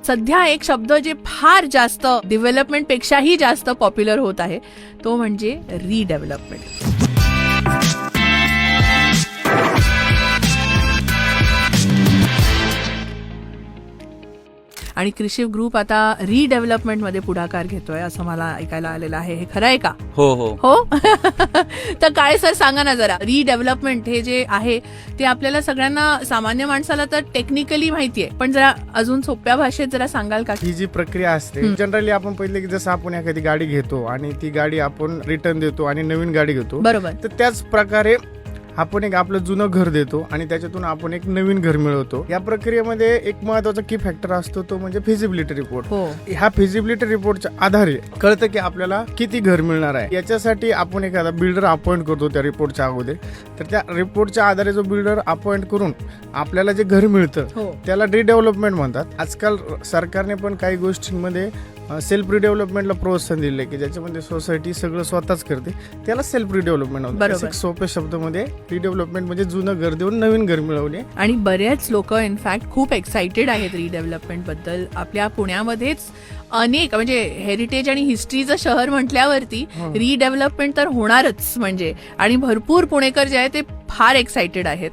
सध्या एक शब्द जे फार जास्त डेव्हलपमेंट पेक्षाही जास्त पॉप्युलर होत आहे तो म्हणजे रिडेव्हलपमेंट. आणि कृषी ग्रुप आता रिडेव्हलपमेंटमध्ये पुढाकार घेतोय असं मला ऐकायला आलेलं आहे. हे खरं आहे का? हो हो हो. तर काय सर सांगा ना जरा, रिडेव्हलपमेंट हे जे आहे ते आपल्याला सगळ्यांना सामान्य माणसाला तर टेक्निकली माहितीये, पण जरा अजून सोप्या भाषेत जरा सांगाल का? ही जी प्रक्रिया असते जनरली आपण पहिले की जसं आपण एखादी गाडी घेतो आणि ती गाडी आपण रिटर्न देतो आणि नवीन गाडी घेतो, बरोबर. तर त्याच प्रकारे आपण एक आपलं जुनं घर देतो आणि त्याच्यातून आपण एक नवीन घर मिळवतो. या प्रक्रियेमध्ये एक महत्वाचा की फॅक्टर असतो तो म्हणजे फिजिबिलिटी रिपोर्ट. ह्या फिजिबिलिटी रिपोर्टच्या आधारे कळतं की आपल्याला किती घर मिळणार आहे. याच्यासाठी आपण एखादा बिल्डर अपॉइंट करतो त्या रिपोर्टच्या अगोदर. तर त्या रिपोर्टच्या आधारे जो बिल्डर अपॉइंट करून आपल्याला जे घर मिळतं त्याला रिडेव्हलपमेंट म्हणतात. आजकाल सरकारने पण काही गोष्टींमध्ये सेल्फ रिडेव्हलपमेंटला प्रोत्साहन दिले की ज्याच्यामध्ये सोसायटी सगळं स्वतःच करते, त्याला सेल्फ रिडेव्हलपमेंट म्हणतात. सोप्या शब्दामध्ये रिडेव्हलपमेंट म्हणजे जुनं घर देऊन नवीन घर मिळवणे. आणि बरेच लोक इनफॅक्ट खूप एक्साइटेड आहेत रिडेव्हलपमेंट बद्दल. आपल्या पुण्यामध्येच अनेक म्हणजे हेरिटेज आणि हिस्ट्रीचं शहर म्हटल्यावरती रिडेव्हलपमेंट तर होणारच म्हणजे, आणि भरपूर पुणेकर जे आहेत ते फार एक्साइटेड आहेत.